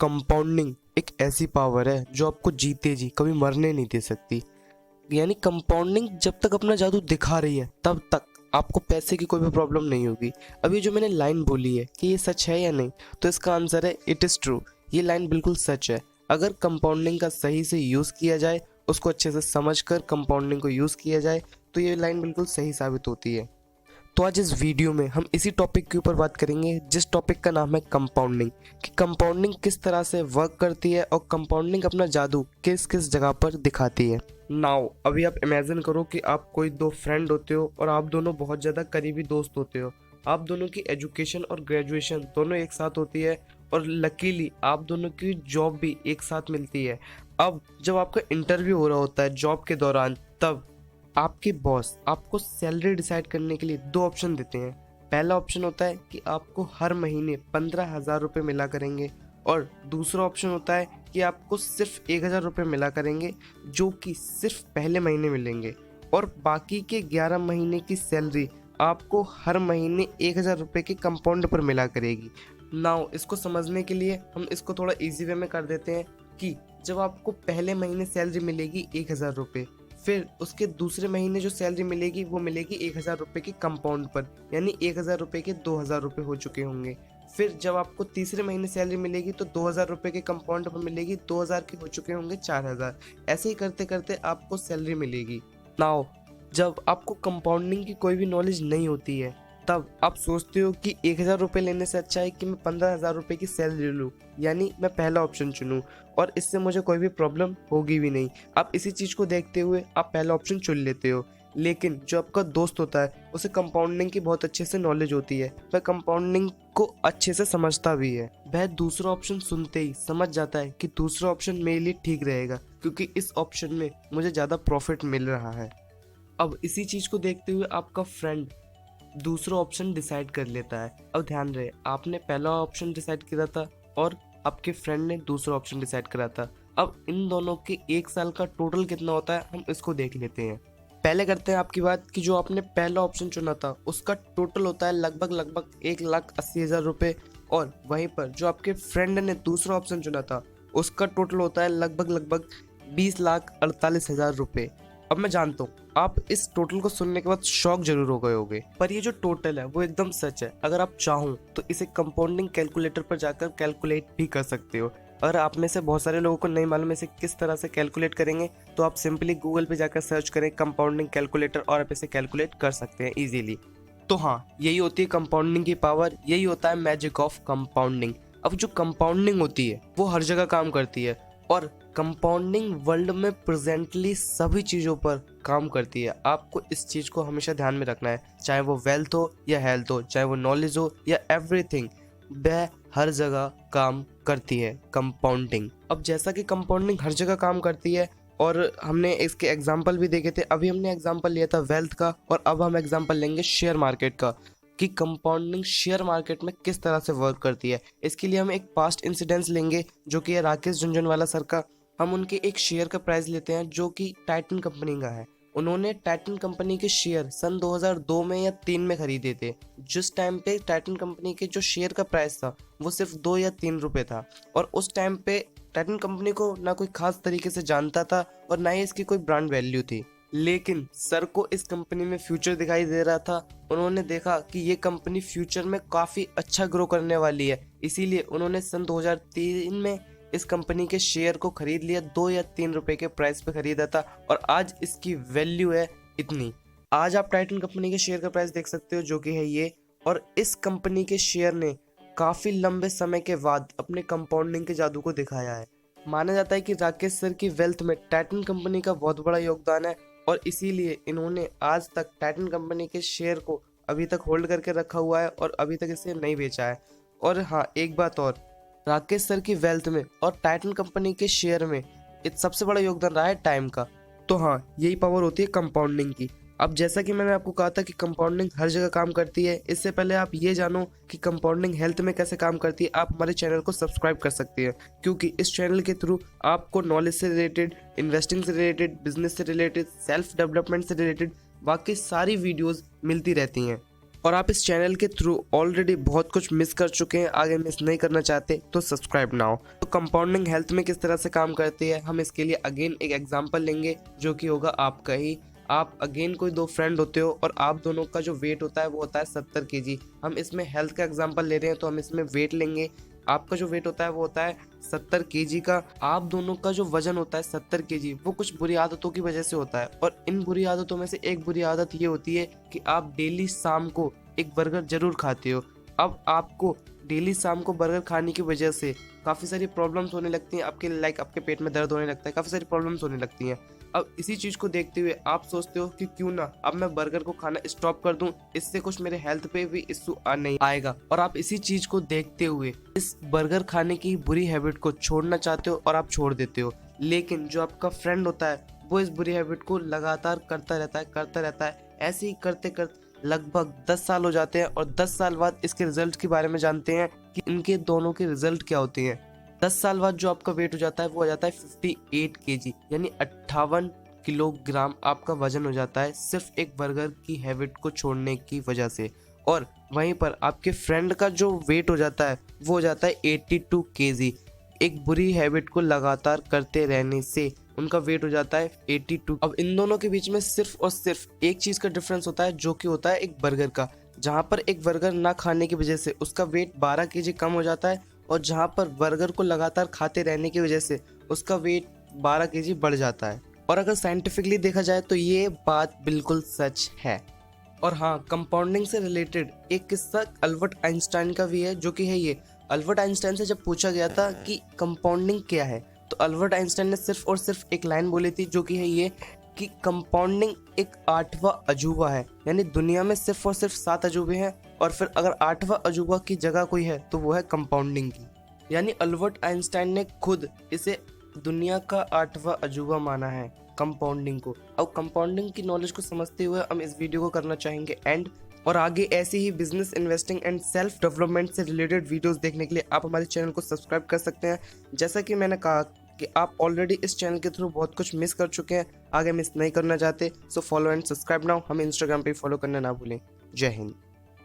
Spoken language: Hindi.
कंपाउंडिंग एक ऐसी पावर है जो आपको जीते जी कभी मरने नहीं दे सकती। यानी कंपाउंडिंग जब तक अपना जादू दिखा रही है तब तक आपको पैसे की कोई भी प्रॉब्लम नहीं होगी। अब ये जो मैंने लाइन बोली है कि ये सच है या नहीं, तो इसका आंसर है इट इज़ ट्रू। ये लाइन बिल्कुल सच है। अगर कंपाउंडिंग का सही से यूज़ किया जाए, उसको अच्छे से समझ कर कंपाउंडिंग को यूज़ किया जाए, तो ये लाइन बिल्कुल सही साबित होती है। तो आज इस वीडियो में हम इसी टॉपिक के ऊपर बात करेंगे जिस टॉपिक का नाम है कंपाउंडिंग, कि कंपाउंडिंग किस तरह से वर्क करती है और कंपाउंडिंग अपना जादू किस किस जगह पर दिखाती है। नाउ अभी आप इमेजिन करो कि आप कोई दो फ्रेंड होते हो और आप दोनों बहुत ज़्यादा करीबी दोस्त होते हो। आप दोनों की एजुकेशन और ग्रेजुएशन दोनों एक साथ होती है और लकीली आप दोनों की जॉब भी एक साथ मिलती है। अब जब आपका इंटरव्यू हो रहा होता है जॉब के दौरान, तब आपके बॉस आपको सैलरी डिसाइड करने के लिए दो ऑप्शन देते हैं। पहला ऑप्शन होता है कि आपको हर महीने 15,000 रुपये मिला करेंगे, और दूसरा ऑप्शन होता है कि आपको सिर्फ 1,000 रुपये मिला करेंगे, जो कि सिर्फ पहले महीने मिलेंगे, और बाकी के 11 महीने की सैलरी आपको हर महीने 1,000 रुपये के कंपाउंड पर मिला करेगी। नाउ इसको समझने के लिए हम इसको थोड़ा इजी वे में कर देते हैं कि जब आपको पहले महीने सैलरी मिलेगी 1,000 रुपये, फिर उसके दूसरे महीने जो सैलरी मिलेगी वो मिलेगी 1,000 रुपये के कंपाउंड पर, यानी 1,000 रुपये के 2,000 रुपये हो चुके होंगे। फिर जब आपको तीसरे महीने सैलरी मिलेगी तो 2,000 रुपये के कंपाउंड पर मिलेगी, 2,000 के हो चुके होंगे 4,000। ऐसे ही करते करते आपको सैलरी मिलेगी। नाउ जब आपको कंपाउंडिंग की कोई भी नॉलेज नहीं होती है, तब आप सोचते हो कि 1,000 रुपये लेने से अच्छा है कि मैं 15,000 रुपये की सैलरी लूँ, यानी मैं पहला ऑप्शन चुनूँ और इससे मुझे कोई भी प्रॉब्लम होगी भी नहीं। आप इसी चीज़ को देखते हुए आप पहला ऑप्शन चुन लेते हो। लेकिन जो आपका दोस्त होता है उसे कंपाउंडिंग की बहुत अच्छे से नॉलेज होती है, वह कंपाउंडिंग को अच्छे से समझता भी है। वह दूसरा ऑप्शन सुनते ही समझ जाता है कि दूसरा ऑप्शन मेरे लिए ठीक रहेगा, क्योंकि इस ऑप्शन में मुझे ज़्यादा प्रॉफिट मिल रहा है। अब इसी चीज़ को देखते हुए आपका फ्रेंड दूसरा ऑप्शन डिसाइड कर लेता है। अब ध्यान रहे, आपने पहला ऑप्शन डिसाइड किया था और आपके फ्रेंड ने दूसरा ऑप्शन डिसाइड करा था। अब इन दोनों के 1 साल का टोटल कितना होता है हम इसको देख लेते हैं। पहले करते हैं आपकी बात कि जो आपने पहला ऑप्शन चुना था उसका टोटल होता है लगभग 1,80,000 रुपये, और वहीं पर जो आपके फ्रेंड ने दूसरा ऑप्शन चुना था उसका टोटल होता है लगभग 20,48,000 रुपये। अब मैं जानता हूँ आप इस टोटल को सुनने के बाद शॉक जरूर हो गए होंगे, पर ये जो टोटल है वो एकदम सच है। अगर आप चाहो तो इसे कंपाउंडिंग कैलकुलेटर पर जाकर कैलकुलेट भी कर सकते हो। अगर आप में से बहुत सारे लोगों को नहीं मालूम इसे किस तरह से कैलकुलेट करेंगे, तो आप सिंपली गूगल पे जाकर सर्च करें कंपाउंडिंग कैलकुलेटर और आप इसे कैलकुलेट कर सकते हैं इजीली। तो हाँ, यही होती है कंपाउंडिंग की पावर, यही होता है मैजिक ऑफ कंपाउंडिंग। अब जो कंपाउंडिंग होती है वो हर जगह काम करती है, और कंपाउंडिंग वर्ल्ड में प्रेजेंटली सभी चीज़ों पर काम करती है। आपको इस चीज़ को हमेशा ध्यान में रखना है, चाहे वो वेल्थ हो या हेल्थ हो, चाहे वो नॉलेज हो या एवरीथिंग, वह हर जगह काम करती है कंपाउंडिंग। अब जैसा कि कंपाउंडिंग हर जगह काम करती है, और हमने इसके एग्जाम्पल भी देखे थे। अभी हमने एग्जाम्पल लिया था वेल्थ का, और अब हम एग्जाम्पल लेंगे शेयर मार्केट का, कि कंपाउंडिंग शेयर मार्केट में किस तरह से वर्क करती है। इसके लिए हम एक पास्ट इंसिडेंस लेंगे जो कि है राकेश झुनझुनवाला सर का। हम उनके एक शेयर का प्राइस लेते हैं जो कि टाइटन कंपनी का है। उन्होंने टाइटन कंपनी के शेयर सन 2002 में या 3 में खरीदे थे। जिस टाइम पे टाइटन कंपनी के जो शेयर का प्राइस था वो सिर्फ 2 या 3 रुपए था, और उस टाइम पे टाइटन कंपनी को ना कोई खास तरीके से जानता था और ना ही इसकी कोई ब्रांड वैल्यू थी। लेकिन सर को इस कंपनी में फ्यूचर दिखाई दे रहा था। उन्होंने देखा कि ये कंपनी फ्यूचर में काफ़ी अच्छा ग्रो करने वाली है, इसीलिए उन्होंने सन 2003 में इस कंपनी के शेयर को खरीद लिया। 2 या 3 रुपए के प्राइस पे खरीदा था, और आज इसकी वैल्यू है इतनी। आज आप टाइटन कंपनी के शेयर का प्राइस देख सकते हो जो कि है ये, और इस कंपनी के शेयर ने काफ़ी लंबे समय के बाद अपने कंपाउंडिंग के जादू को दिखाया है। माना जाता है कि राकेश सर की वेल्थ में टाइटन कंपनी का बहुत बड़ा योगदान है, और इसीलिए इन्होंने आज तक टाइटन कंपनी के शेयर को अभी तक होल्ड करके रखा हुआ है और अभी तक इसे नहीं बेचा है। और हाँ, एक बात और, राकेश सर की वेल्थ में और टाइटन कंपनी के शेयर में सबसे बड़ा योगदान रहा है टाइम का। तो हाँ, यही पावर होती है कंपाउंडिंग की। अब जैसा कि मैंने आपको कहा था कि कंपाउंडिंग हर जगह काम करती है, इससे पहले आप ये जानो कि कंपाउंडिंग हेल्थ में कैसे काम करती है, आप हमारे चैनल को सब्सक्राइब कर सकते हैं, क्योंकि इस चैनल के थ्रू आपको नॉलेज से रिलेटेड, इन्वेस्टिंग से रिलेटेड, बिजनेस से रिलेटेड, सेल्फ डेवलपमेंट से रिलेटेड बाकी सारी वीडियोज़ मिलती रहती हैं। और आप इस चैनल के थ्रू ऑलरेडी बहुत कुछ मिस कर चुके हैं, आगे मिस नहीं करना चाहते तो सब्सक्राइब नाउ। तो कंपाउंडिंग हेल्थ में किस तरह से काम करती है, हम इसके लिए अगेन एक एग्जांपल लेंगे जो कि होगा आपका ही। आप अगेन कोई दो फ्रेंड होते हो और आप दोनों का जो वेट होता है वो होता है 70 केजी। हम इसमें हेल्थ का एग्जांपल ले रहे हैं तो हम इसमें वेट लेंगे। आपका जो वेट होता है वो होता है 70 केजी का। आप दोनों का जो वजन होता है 70 केजी, वो कुछ बुरी आदतों की वजह से होता है। और इन बुरी आदतों में से एक बुरी आदत ये होती है कि आप डेली शाम को एक बर्गर जरूर खाते हो। अब आपको डेली शाम को बर्गर खाने की वजह से काफ़ी सारी प्रॉब्लम्स होने लगती हैं आपके, लाइक आपके पेट में दर्द होने लगता है, काफ़ी सारी प्रॉब्लम्स होने लगती हैं। अब इसी चीज़ को देखते हुए आप सोचते हो कि क्यों ना अब मैं बर्गर को खाना स्टॉप कर दूं, इससे कुछ मेरे हेल्थ पे भी इश्यू नहीं आएगा। और आप इसी चीज़ को देखते हुए इस बर्गर खाने की बुरी हैबिट को छोड़ना चाहते हो और आप छोड़ देते हो। लेकिन जो आपका फ्रेंड होता है वो इस बुरी हैबिट को लगातार करता रहता है। ऐसे ही करते करते लगभग 10 साल हो जाते हैं और 10 साल बाद इसके रिजल्ट के बारे में जानते हैं कि इनके दोनों के रिजल्ट क्या होते हैं। 10 साल बाद जो आपका वेट हो जाता है वो हो जाता है 58 केजी, यानी 58 किलोग्राम आपका वजन हो जाता है सिर्फ एक बर्गर की हैबिट को छोड़ने की वजह से। और वहीं पर आपके फ्रेंड का जो वेट हो जाता है वो हो जाता है 82 केजी। एक बुरी हैबिट को लगातार करते रहने से उनका वेट हो जाता है 82। अब इन दोनों के बीच में सिर्फ और सिर्फ एक चीज़ का डिफरेंस होता है जो कि होता है एक बर्गर का। जहाँ पर एक बर्गर ना खाने की वजह से उसका वेट 12 केजी कम हो जाता है और जहाँ पर बर्गर को लगातार खाते रहने की वजह से उसका वेट 12 केजी बढ़ जाता है। और अगर साइंटिफिकली देखा जाए तो ये बात बिल्कुल सच है। और हाँ, कंपाउंडिंग से रिलेटेड एक किस्सा अल्बर्ट आइंस्टाइन का भी है जो कि है ये। अल्बर्ट आइंस्टाइन से जब पूछा गया था कि कंपाउंडिंग क्या है तो अल्बर्ट आइंस्टाइन ने सिर्फ और सिर्फ एक लाइन बोली थी जो कि है ये कि कंपाउंडिंग एक 8वां अजूबा है। यानी दुनिया में सिर्फ और सिर्फ 7 अजूबे हैं और फिर अगर 8वां अजूबा की जगह कोई है तो वो है कंपाउंडिंग की। यानी अल्बर्ट आइंस्टाइन ने खुद इसे दुनिया का 8वां अजूबा माना है कंपाउंडिंग को। अब कंपाउंडिंग की नॉलेज को समझते हुए हम इस वीडियो को करना चाहेंगे एंड। और आगे ऐसे ही business, investing and self development से रिलेटेड वीडियोस देखने के लिए आप हमारे चैनल को सब्सक्राइब कर सकते हैं। जैसा कि मैंने कहा कि आप ऑलरेडी इस चैनल के थ्रू बहुत कुछ मिस कर चुके हैं, आगे मिस नहीं करना चाहते, so follow and subscribe now. हमें इंस्टाग्राम पे फॉलो करना ना भूलें। जय हिंद।